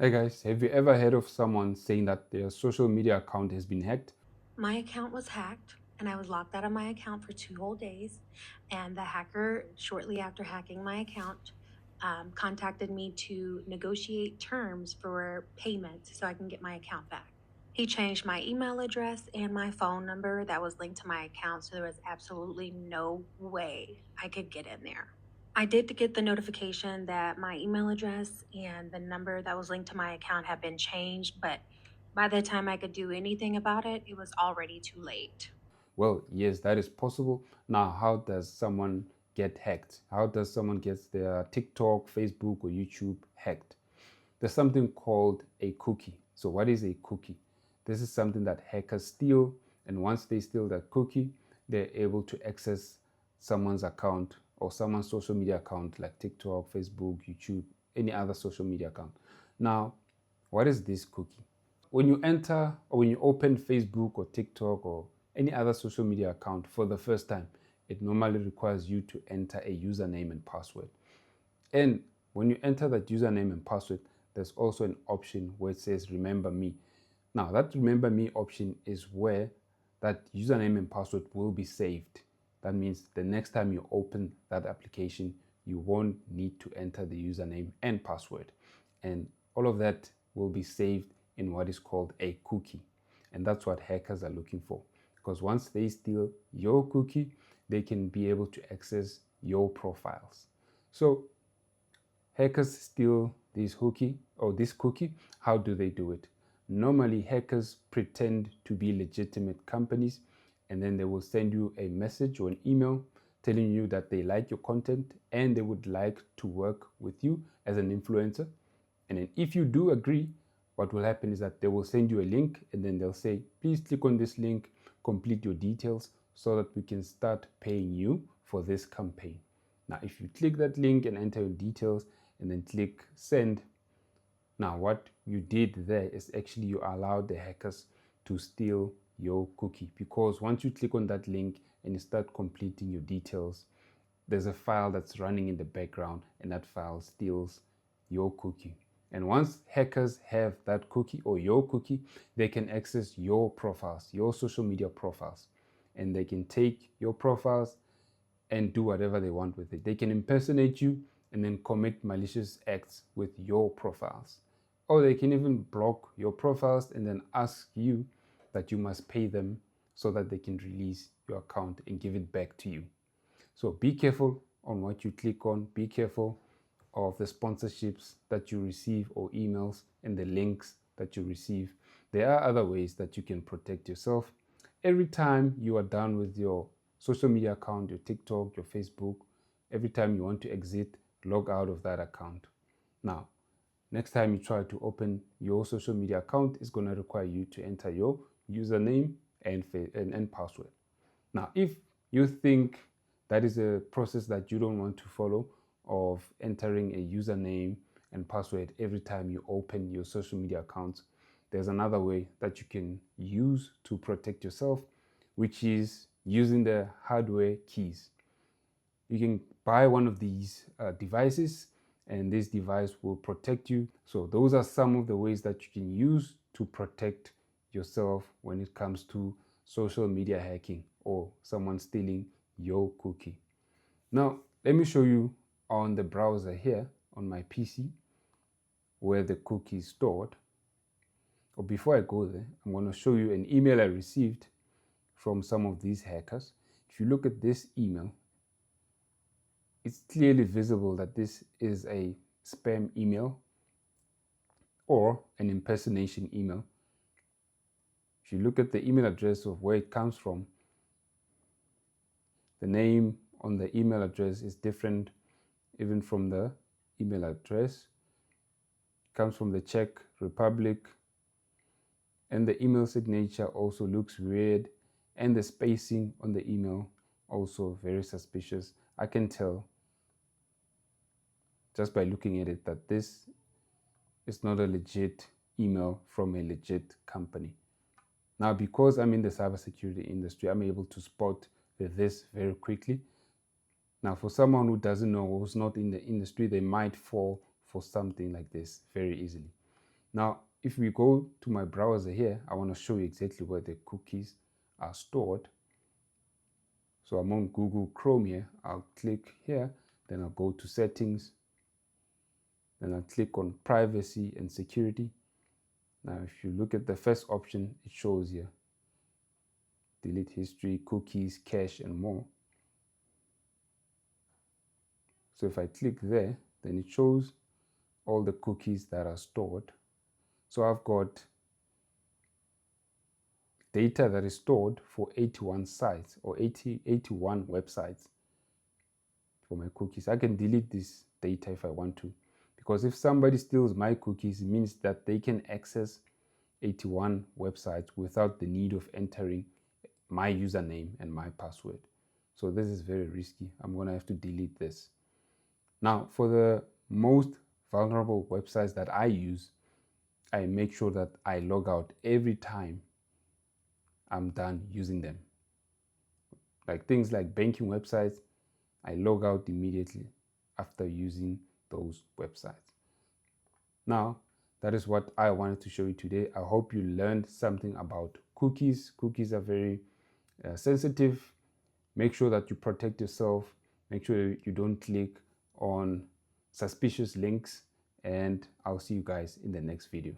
Hey guys, have you ever heard of someone saying that their social media account has been hacked? My account was hacked and I was locked out of my account for 2 whole days. And the hacker, shortly after hacking my account, contacted me to negotiate terms for payment so I can get my account back. He changed my email address and my phone number that was linked to my account, so there was absolutely no way I could get in there. I did get the notification that my email address and the number that was linked to my account had been changed, but by the time I could do anything about it, it was already too late. Well, yes, that is possible. Now, how does someone get hacked? How does someone get their TikTok, Facebook, or YouTube hacked? There's something called a cookie. So, what is a cookie? This is something that hackers steal, and once they steal that cookie, they're able to access someone's account or someone's social media account like TikTok, Facebook, YouTube, any other social media account. Now, what is this cookie? When you enter or when you open Facebook or TikTok or any other social media account for the first time, it normally requires you to enter a username and password. And when you enter that username and password, there's also an option where it says remember me. Now, that remember me option is where that username and password will be saved. That means the next time you open that application, you won't need to enter the username and password. And all of that will be saved in what is called a cookie. And that's what hackers are looking for. Because once they steal your cookie, they can be able to access your profiles. So hackers steal this cookie. How do they do it? Normally, hackers pretend to be legitimate companies, and then they will send you a message or an email telling you that they like your content and they would like to work with you as an influencer. And then if you do agree, what will happen is that they will send you a link, and then they'll say, please click on this link, complete your details so that we can start paying you for this campaign. Now, if you click that link and enter your details and then click send, now what you did there is actually you allowed the hackers to steal your cookie, because once you click on that link and you start completing your details, there's a file that's running in the background, and that file steals your cookie. And once hackers have that cookie or your cookie, they can access your profiles, your social media profiles, and they can take your profiles and do whatever they want with it. They can impersonate you and then commit malicious acts with your profiles. Or they can even block your profiles and then ask you that you must pay them so that they can release your account and give it back to you. So be careful on what you click on. Be careful of the sponsorships that you receive or emails and the links that you receive. There are other ways that you can protect yourself. Every time you are done with your social media account, your TikTok, your Facebook, every time you want to exit, log out of that account. Now, next time you try to open your social media account, it's going to require you to enter your username and password. Now, if you think that is a process that you don't want to follow, of entering a username and password every time you open your social media accounts, there's another way that you can use to protect yourself, which is using the hardware keys. You can buy one of these devices, and this device will protect you. So those are some of the ways that you can use to protect yourself when it comes to social media hacking or someone stealing your cookie. Now, let me show you on the browser here on my PC where the cookie is stored. Or before I go there, I'm going to show you an email I received from some of these hackers. If you look at this email, it's clearly visible that this is a spam email or an impersonation email. If you look at the email address of where it comes from, the name on the email address is different even from the email address. It comes from the Czech Republic, and the email signature also looks weird, and the spacing on the email also very suspicious. I can tell just by looking at it that this is not a legit email from a legit company. Now, because I'm in the cybersecurity industry, I'm able to spot this very quickly. Now, for someone who doesn't know or who's not in the industry, they might fall for something like this very easily. Now, if we go to my browser here, I want to show you exactly where the cookies are stored. So I'm on Google Chrome here. I'll click here, then I'll go to settings, then I'll click on privacy and security. Now, if you look at the first option, it shows here delete history, cookies, cache, and more. So if I click there, then it shows all the cookies that are stored. So I've got data that is stored for 81 sites or 81 websites for my cookies. I can delete this data if I want to, because if somebody steals my cookies, it means that they can access 81 websites without the need of entering my username and my password. So this is very risky. I'm going to have to delete this. Now, for the most vulnerable websites that I use, I make sure that I log out every time I'm done using them. Like things like banking websites, I log out immediately after using those websites. Now, that is what I wanted to show you today. I hope you learned something about cookies. Cookies are very sensitive. Make sure that you protect yourself. Make sure you don't click on suspicious links, and I'll see you guys in the next video.